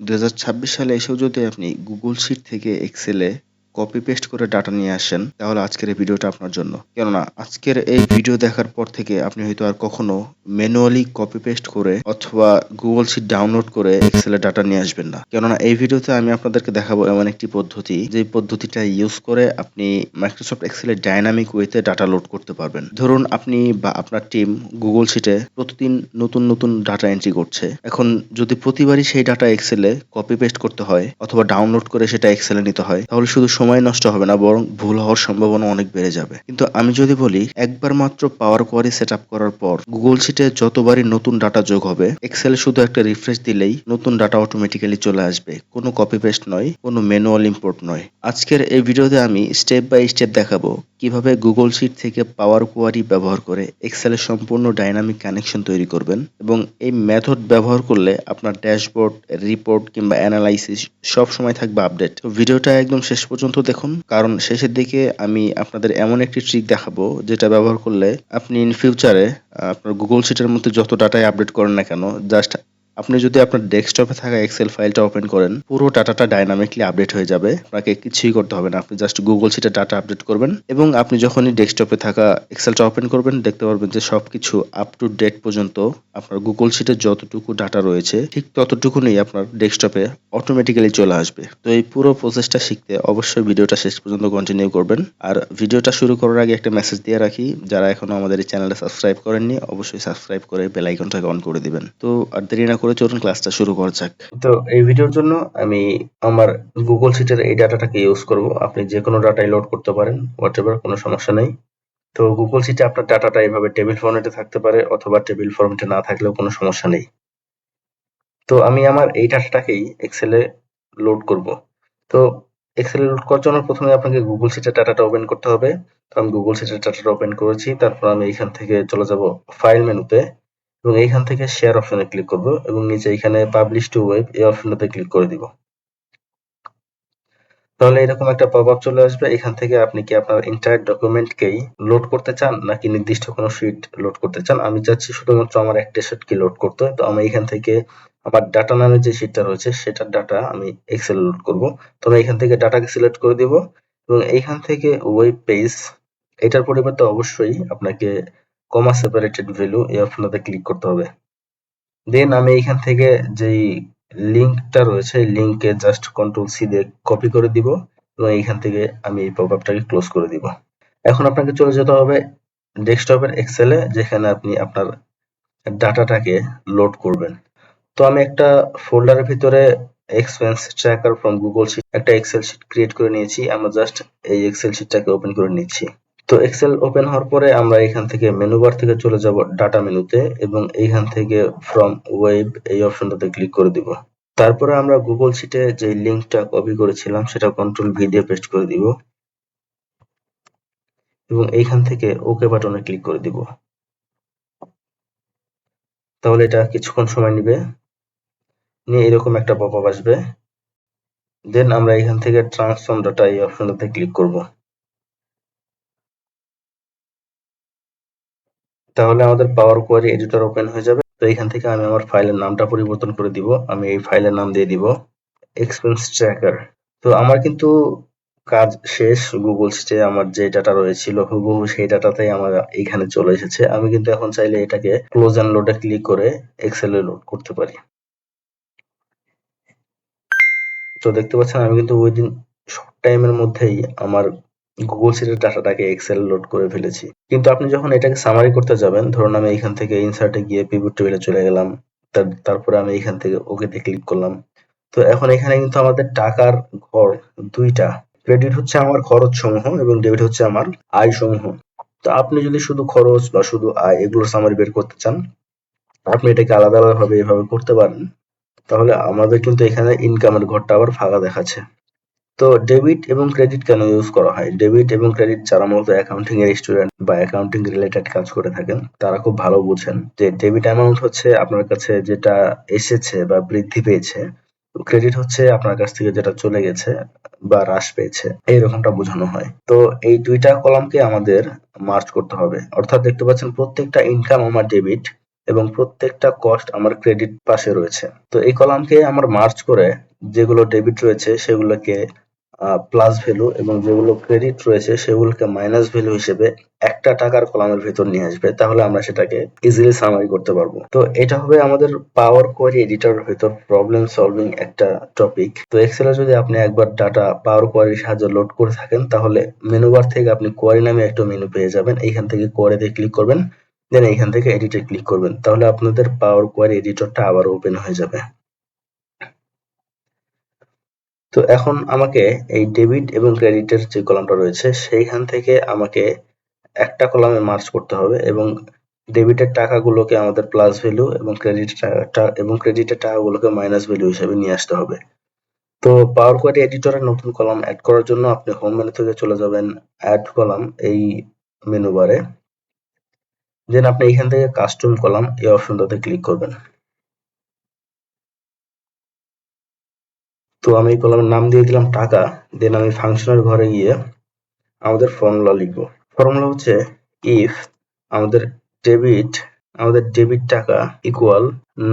2026 সালে এসেও যদি আপনি গুগল শিট থেকে এক্সেলে কপি পেস্ট করে ডাটা নিয়ে আসেন, তাহলে আজকের এই ভিডিওটা আপনার জন্য। কেননা আজকের এই ভিডিও দেখার পর থেকে আপনি হয়তো আর কখনো ম্যানুয়ালি কপি পেস্ট করে অথবা গুগল শিট ডাউনলোড করে এক্সেলে ডাটা নিয়ে আসবেন না। কেননা এই ভিডিওতে আমি আপনাদেরকে দেখাবো এমন একটি পদ্ধতি, যে পদ্ধতিটা ইউজ করে আপনি মাইক্রোসফট এক্সেলে ডাইনামিক ওয়েতে ডাটা লোড করতে পারবেন। ধরুন আপনি বা আপনার টিম গুগল শিটে প্রতিদিন নতুন নতুন ডাটা এন্ট্রি করছে। এখন যদি প্রতিবারই সেই ডাটা এক্সেলে কপি পেস্ট করতে হয় অথবা ডাউনলোড করে সেটা এক্সেলে নিতে হয়, তাহলে শুধু সময় নষ্ট হবে না, বরং ভুল হওয়ার সম্ভাবনা অনেক বেড়ে যাবে। কিন্তু আমি যদি বলি, একবার মাত্র পাওয়ার কোয়ারি সেট আপ করার পর গুগল শিটে যতবারই নতুন ডাটা যোগ হবে, এক্সেলে শুধু একটা রিফ্রেশ দিলেই নতুন ডাটা অটোমেটিক্যালি চলে আসবে। কোনো কপি পেস্ট নয়, কোনো ম্যানুয়াল ইম্পোর্ট নয়। আজকের এই ভিডিওতে আমি স্টেপ বাই স্টেপ দেখাবো কিভাবে গুগল শিট থেকে পাওয়ার কোয়ারি ব্যবহার করে এক্সেলের সম্পূর্ণ ডাইনামিক কানেকশন তৈরি করবেন, এবং এই মেথড ব্যবহার করলে আপনার ড্যাশবোর্ড, রিপোর্ট কিংবা অ্যানালাইসিস সব সময় থাকবে আপডেট। তো ভিডিওটা একদম শেষ পর্যন্ত দেখুন, কারণ শেষের দিকে আমি আপনাদের এমন একটি ট্রিক দেখাবো যেটা ব্যবহার করলে আপনি ইন ফিউচারে আপনার গুগল শিটের মধ্যে যত ডাটাই আপডেট করেন না কেন, জাস্ট আপনি যদি আপনার ডেস্কটপে থাকা এক্সেল ফাইলটা ওপেন করেন, পুরো ডাটাটা ডাইনামিকলি আপডেট হয়ে যাবে। আপনাকে কিছুই করতে হবে না, আপনি জাস্ট গুগল শিটে ডাটা আপডেট করবেন এবং আপনি যখনই ডেস্কটপে থাকা এক্সেলটা ওপেন করবেন, দেখতে পারবেন যে সবকিছু আপ টু ডেট পর্যন্ত আপনার গুগল শিটে যতটুকু ডাটা রয়েছে ঠিক ততটুকুনি আপনার ডেস্কটপে অটোমেটিক্যালি চলে আসবে। তো এই পুরো প্রসেসটা শিখতে অবশ্যই ভিডিওটা শেষ পর্যন্ত কন্টিনিউ করবেন। আর ভিডিওটা শুরু করার আগে একটা মেসেজ দিয়ে রাখি, যারা এখনো আমাদের এই চ্যানেলটা সাবস্ক্রাইব করেননি, অবশ্যই সাবস্ক্রাইব করে বেল আইকনটাকে অন করে দিবেন। তো আর দেরি না করে চলুন ক্লাসটা শুরু করা যাক। তো এই ভিডিওর জন্য আমি আমার গুগল শিটের এই ডাটাটাকে ইউজ করব। আপনি যে কোনো ডাটাই লোড করতে পারেন, হোয়াটএভার, কোনো সমস্যা নেই। তো গুগল শিটে আপনার ডাটাটা এইভাবে টেবিল ফরম্যাটে থাকতে পারে অথবা টেবিল ফরম্যাটে না থাকলেও কোনো সমস্যা নেই। তো আমি আমার এই ডাটাটাকেই এক্সেলে লোড করব। তো এক্সেলে লোড করার জন্য প্রথমে আপনাকে গুগল শিটের ডাটাটা ওপেন করতে হবে। তো আমি গুগল শিটের ডাটাটা ওপেন করেছি, তারপর আমি এখান থেকে চলে যাব ফাইল মেনুতে এবং এইখান থেকে শেয়ার অপশনে ক্লিক করব এবং নিচে এখানে পাবলিশ টু ওয়েব এই অপশনটাতে ক্লিক করে দিব। তাহলে এরকম একটা পপআপ চলে আসবে। এখান থেকে আপনি কি আপনার এন্টায়ার ডকুমেন্টকেই লোড করতে চান নাকি নির্দিষ্ট কোনো শিট লোড করতে চান? আমি চাচ্ছি শুধুমাত্র আমার একটা শিটকে লোড করতে। তো আমি এখান থেকে আমার ডাটা নামে যে শিটটা রয়েছে সেটার ডাটা আমি এক্সেল লোড করব। তো আমি এখান থেকে ডাটাকে সিলেক্ট করে দিব এবং এইখান থেকে ওয়েব পেজ, এটার পরিবর্তে অবশ্যই আপনাকে কমা সেপারেটেড ভ্যালু এই অপশনটাতে ক্লিক করতে হবে। দেন আমি এখান থেকে যেই লিঙ্কটা রয়েছে এই লিঙ্কে জাস্ট কন্ট্রোল সি দিয়ে কপি করে দিব এবং এইখান থেকে আমি এই পপআপটাকে ক্লোজ করে দিব। এখন আপনাকে চলে যেতে হবে ডেস্কটপের এক্সেলে, যেখানে আপনি আপনার ডাটাটাকে লোড করবেন। তো আমি একটা ফোল্ডারের ভিতরে expense tracker from Google sheet একটা এক্সেল শিট ক্রিয়েট করে নিয়েছি। আমরা জাস্ট এই এক্সেল শিটটাকে ওপেন করে নিচ্ছি। তো এক্সেল ওপেন হওয়ার পরে আমরা এখান থেকে মেনু বার থেকে চলে যাব ডাটা মেনুতে এবং এইখান থেকে ফ্রম ওয়েব এই অপশনটাতে ক্লিক করে দিব। তারপরে আমরা গুগল শিটে যে লিঙ্কটা কপি করেছিলাম সেটা কন্ট্রোল ভি দিয়ে পেস্ট করে দিব এবং এইখান থেকে ওকে বাটনে ক্লিক করে দিব। তাহলে এটা কিছুক্ষণ সময় নিবে, নিয়ে এরকম একটা পপআপ আসবে। দেন আমরা এখান থেকে ট্রান্সফর্ম ডাটা এই অপশনটাতে ক্লিক করব। তাহলে আমাদের পাওয়ার কোয়ারি এডিটর ওপেন হয়ে যাবে। তো এখান থেকে আমি আমার ফাইলের নামটা পরিবর্তন করে দিব। আমি এই ফাইলের নাম দিয়ে দিব এক্সপেন্স ট্র্যাকার। তো আমার কিন্তু কাজ শেষ। গুগল শিটে আমার যে ডাটা রয়েছিল হুবহু সেই ডাটাটাই আমার এইখানে চলে এসেছে। আমি কিন্তু এখন চাইলে এটাকে ক্লোজ এন্ড লোডে ক্লিক করে এক্সেলে লোড করতে পারি। তো দেখতে পাচ্ছেন আমি কিন্তু উইদিন শর্ট টাইমের মধ্যেই আমার গুগল শিটের ডাটাটাকে এক্সেল লোড করে ফেলেছি। কিন্তু আপনি যখন এটাকে সামারি করতে যাবেন, ধরুন আমি এখান থেকে ইনসার্টে গিয়ে পিভট টেবিলে চলে গেলাম, তারপরে আমি এখান থেকে ওকেতে ক্লিক করলাম। তো এখন এখানে কিন্তু আমাদের টাকার ঘর দুইটা, ক্রেডিট হচ্ছে আমার খরচ সমূহ এবং ডেবিট হচ্ছে আমার আয় সমূহ। তো আপনি যদি শুধু খরচ বা শুধু আয় এগুলোর সামারি বের করতে চান, আপনি এটাকে আলাদা আলাদা ভাবে এভাবে করতে পারেন। তাহলে আমাদের কিন্তু এখানে ইনকামের ঘরটা আবার ফাঁকা দেখাচ্ছে। তো ডেবিট এবং ক্রেডিট কেন ইউজ করা হয়? ডেবিট এবং ক্রেডিট যারা মূলত অ্যাকাউন্টিং এর স্টুডেন্ট বা অ্যাকাউন্টিং রিলেটেড কাজ করে থাকেন তারা খুব ভালো বুঝেন যে ডেবিট অ্যামাউন্ট হচ্ছে আপনার কাছে যেটা এসেছে বা বৃদ্ধি পেয়েছে, ক্রেডিট হচ্ছে আপনার কাছ থেকে যেটা চলে গেছে বা হ্রাস পেয়েছে, এইরকমটা বোঝানো হয়। তো এই দুইটা কলামকে আমাদের মার্জ করতে হবে। অর্থাৎ দেখতে পাচ্ছেন প্রত্যেকটা ইনকাম আমার ডেবিট এবং প্রত্যেকটা কস্ট আমার ক্রেডিট পাশে রয়েছে। তো এই কলামকে আমার মার্জ করে যেগুলো ডেবিট রয়েছে সেগুলোকে প্লাস ভ্যালু এবং যেগুলো ক্রেডিট রয়েছে সেগুলোকে মাইনাস ভ্যালু হিসেবে একটা টাকার কলামের ভেতর নিয়ে আসবে, তাহলে আমরা সেটাকে ইজিলি সামারি করতে পারবো। তো এটা হবে আমাদের পাওয়ার কোয়ারি এডিটরের ভেতর প্রবলেম সলভিং একটা টপিক। তো এক্সেলে যদি আপনি একবার ডাটা পাওয়ার কোয়ারির সাহায্যে লোড করে থাকেন তাহলে মেনু বার থেকে আপনি কোয়ারি নামে একটা মেনু পেয়ে যাবেন। এইখান থেকে কোয়ারিতে ক্লিক করবেন, দেন এইখান থেকে এডিটে ক্লিক করবেন, তাহলে আপনাদের পাওয়ার কোয়ারি এডিটরটা আবার ওপেন হয়ে যাবে। তো এখন আমাকে এই ডেবিট এবং ক্রেডিটের যে কলামটা রয়েছে সেইখান থেকে আমাকে একটা কলামে মার্জ করতে হবে এবং ডেবিটের টাকাগুলোকে আমাদের প্লাস ভ্যালু এবং ক্রেডিটের টাকাগুলোকে মাইনাস ভ্যালু হিসেবে নিয়ে আসতে হবে। তো পাওয়ার কোয়ারি এডিটরে নতুন কলাম অ্যাড করার জন্য আপনি হোম মেনু থেকে চলে যাবেন অ্যাড কলাম এই মেনু বারে, দেন আপনি এখান থেকে কাস্টম কলাম এই অপশনটাতে ক্লিক করবেন। তো আমি এই কলামের নাম দিয়ে দিলাম টাকা, দেন আমি ফাংশনের ঘরে গিয়ে আমাদের ফর্মুলা লিখব। ফর্মুলা হচ্ছে ইফ আমাদের ডেবিট টাকা ইকুয়াল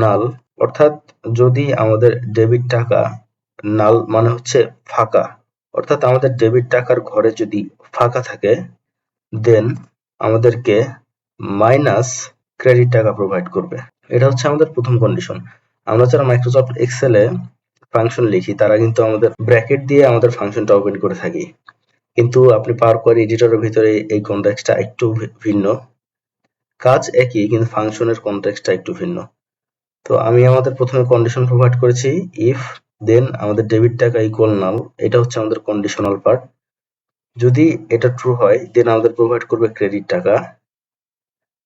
নাল, অর্থাৎ যদি আমাদের ডেবিট টাকা নাল মানে হচ্ছে ফাঁকা, অর্থাৎ আমাদের ডেবিট টাকার ঘরে যদি ফাঁকা থাকে দেন আমাদেরকে মাইনাস ক্রেডিট টাকা প্রোভাইড করবে। এটা হচ্ছে আমাদের প্রথম কন্ডিশন। আমরা যারা মাইক্রোসফট এক্সেলে ফাংশন লিখি তারা কিন্তু আমাদের ব্র্যাকেট দিয়ে আমাদের ফাংশনটা ওপেন করে থাকি, কিন্তু আপনি পাওয়ার কোয়ারি এডিটরের ভিতরে এই কনটেক্সটটা একটু ভিন্ন। কাজ একই কিন্তু ফাংশনের কনটেক্সটটা একটু ভিন্ন। তো আমি আমাদের প্রথমে কন্ডিশন প্রোভাইড করেছি ইফ দেন আমাদের ডেবিট টাকা ইকুয়াল নাল, এটা হচ্ছে আমাদের কন্ডিশনাল পার্ট। যদি এটা ট্রু হয় দেন আমাদের প্রোভাইড করবে ক্রেডিট টাকা,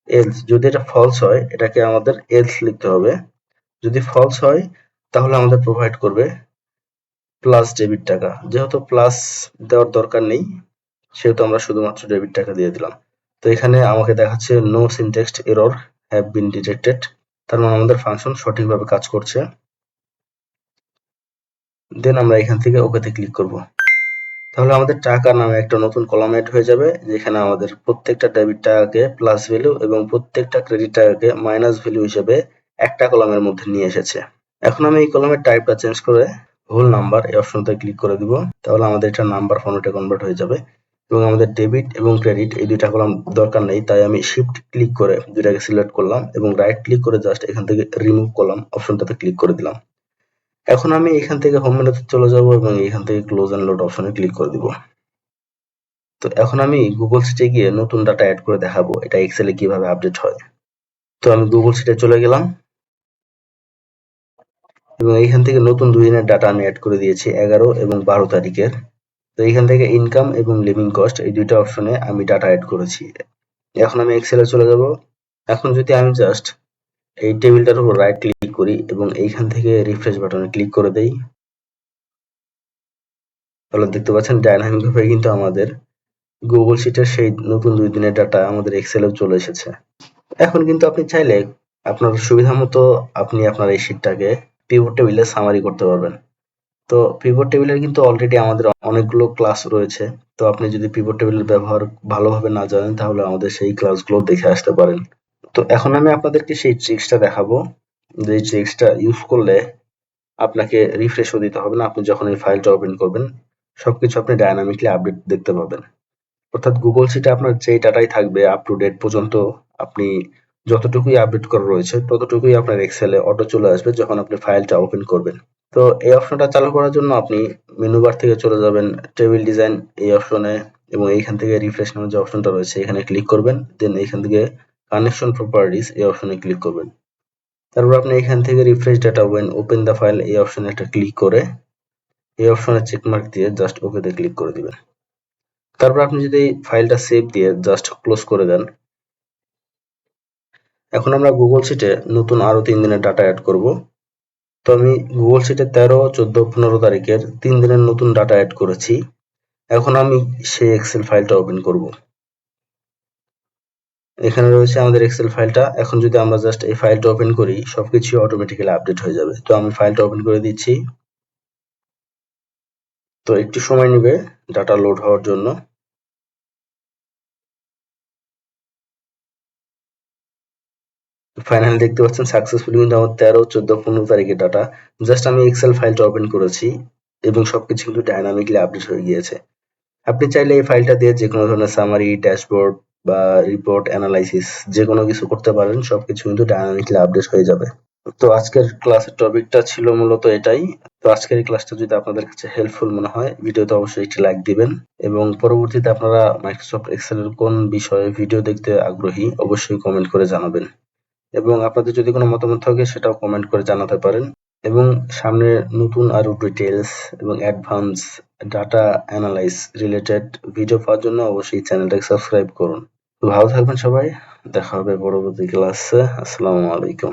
এলস যদি এটা ফলস হয় এটাকে আমাদের এলস লিখতে হবে, যদি ফলস হয় তাহলে আমাদের প্রোভাইড করবে প্লাস ডেবিট টাকা। যেহেতু প্লাস দেওয়ার দরকার নেই সেহেতু আমরা শুধুমাত্র ডেবিট টাকা দিয়ে দিলাম। তো এখানে আমাকে দেখাচ্ছে no syntax error have been detected, তার মানে আমাদের ফাংশন সঠিকভাবে কাজ করছে। দেন আমরা এখান থেকে ওকেতে ক্লিক করব, তাহলে আমাদের টাকা নামে একটা নতুন কলাম এড হয়ে যাবে যেখানে আমাদের প্রত্যেকটা ডেবিট টাকাকে প্লাস ভ্যালু এবং প্রত্যেকটা ক্রেডিট টাকাকে মাইনাস ভ্যালু হিসেবে একটা কলামের মধ্যে নিয়ে এসেছে। এখন আমি এই কলামের টাইপটা চেঞ্জ করে হোল নাম্বার এই অপশনটা ক্লিক করে দিব, তাহলে আমাদের এটা নাম্বার ফরম্যাটে কনভার্ট হয়ে যাবে এবং আমাদের ডেবিট এবং ক্রেডিট এই দুইটা কলাম দরকার নেই, তাই আমি শিফট ক্লিক করে দুইটাকে সিলেক্ট করলাম এবং রাইট ক্লিক করে জাস্ট এখান থেকে রিমুভ কলাম অপশনটাতে ক্লিক করে দিলাম। এখন আমি এখান থেকে হোম মেনুতে চলে যাব এবং এখান থেকে ক্লোজ এন্ড লোড অপশনে ক্লিক করে দিব। তো এখন আমি গুগল শিটে গিয়ে নতুন ডাটা অ্যাড করে দেখাবো এটা এক্সেলে কিভাবে আপডেট হয়। তো আমি গুগল শিটে চলে গেলাম এবং এইখান থেকে নতুন 2 দিনের ডাটা আমি অ্যাড করে দিয়েছি 11 এবং 12 তারিখের। তো এইখান থেকে ইনকাম এবং লিভিং কস্ট এই দুইটা অপশনে আমি ডাটা অ্যাড করেছি। এখন আমি এক্সেলে চলে যাব। এখন যদি আমি জাস্ট এই টেবিলটার উপর রাইট ক্লিক করি এবং এইখান থেকে রিফ্রেশ বাটনে ক্লিক করে দেই, তাহলে দেখতে পাচ্ছেন ডাইনামিক ভাবে কিন্তু আমাদের গুগল শিটের সেই নতুন 2 দিনের ডাটা আমাদের এক্সেলেও চলে এসেছে। এখন কিন্তু আপনি চাইলে আপনার সুবিধা মতো আপনি আপনার এই শিটটাকে পিভট টেবিলে সামারি করতে পারবেন। তো পিভট টেবিলের কিন্তু অলরেডি আমাদের অনেকগুলো ক্লাস রয়েছে। তো আপনি যদি পিভট টেবিলের ব্যবহার ভালোভাবে না জানেন তাহলে আমাদের সেই ক্লাসগুলো দেখে আসতে পারেন। তো এখন আমি আপনাদেরকে সেই ট্রিক্সটা দেখাবো, যে ট্রিক্সটা ইউজ করলে আপনাকে রিফ্রেশও দিতে হবে না। আপনি যখন এই ফাইলটা ওপেন করবেন সবকিছু আপনি ডায়নামিকলি আপডেট দেখতে পাবেন। অর্থাৎ গুগল শিটে আপনার যেই ডাটাই থাকবে আপ টু ডেট পর্যন্ত আপনি যতটুকুই আপডেট করা রয়েছে ততটুকুই আপনার এক্সেলে অটো চলে আসবে যখন আপনি ফাইলটা ওপেন করবেন। তো এই অপশনটা চালু করার জন্য আপনি মেনু বার থেকে চলে যাবেন টেবিল ডিজাইন এই অপশনে এবং এইখান থেকে রিফ্রেশ নামে যে অপশনটা রয়েছে এখানে ক্লিক করবেন, দেন এইখান থেকে কানেকশন প্রপার্টিজ এই অপশনে ক্লিক করবেন। তারপর আপনি এখান থেকে refresh data when open the file এই অপশনে একটা ক্লিক করে এই অপশনে চেকমার্ক দিয়ে জাস্ট ওকেতে ক্লিক করে দিবেন। তারপর আপনি যদি এই ফাইলটা সেভ দিয়ে জাস্ট ক্লোজ করে দেন। এখন আমরা গুগল শিটে নতুন আরো 3 দিনের ডাটা অ্যাড করব। তো আমি গুগল শিটে 13, 14, 15 তারিখের 3 দিনের নতুন ডাটা অ্যাড করেছি। এখন আমি সেই এক্সেল ফাইলটা ওপেন করব। এখানে রয়েছে আমাদের এক্সেল ফাইলটা। এখন যদি আমরা জাস্ট এই ফাইলটা ওপেন করি সবকিছু অটোমেটিক্যালি আপডেট হয়ে যাবে। তো আমি ফাইলটা ওপেন করে দিচ্ছি। তো একটু সময় নেবে ডাটা লোড হওয়ার জন্য। ফাইনালি দেখতে পাচ্ছেন সাকসেসফুলি কিন্তু আমার 13, 14, 15 তারিখের ডাটা। জাস্ট আমি এক্সেল ফাইলটা ওপেন করেছি এবং সবকিছু কিন্তু ডাইনামিকলি আপডেট হয়ে গিয়েছে। আপনি চাইলে এই ফাইলটা দিয়ে যেকোনো ধরনের সামারি, ড্যাশবোর্ড বা রিপোর্ট অ্যানালাইসিস যেকোনো কিছু করতে পারেন। সবকিছু কিন্তু ডাইনামিকলি আপডেট হয়ে যাবে। তো আজকের ক্লাসের টপিকটা ছিল মূলত এটাই। তো আজকের এই ক্লাসটা যদি আপনাদের কাছে হেল্পফুল মনে হয়, ভিডিওতে অবশ্যই একটি লাইক দিবেন এবং পরবর্তীতে আপনারা মাইক্রোসফট এক্সেলের কোন বিষয়ে ভিডিও দেখতে আগ্রহী অবশ্যই কমেন্ট করে জানাবেন এবং আপনাদের যদি কোনো মতামত থাকে সেটাও কমেন্ট করে জানাতে পারেন এবং সামনে নতুন আরো ডিটেলস এবং advance data analyse related video পাওয়ার জন্য অবশ্যই চ্যানেলটাকে সাবস্ক্রাইব করুন। তো ভালো থাকবেন সবাই, দেখা হবে পরবর্তী ক্লাসে। আসসালামু আলাইকুম।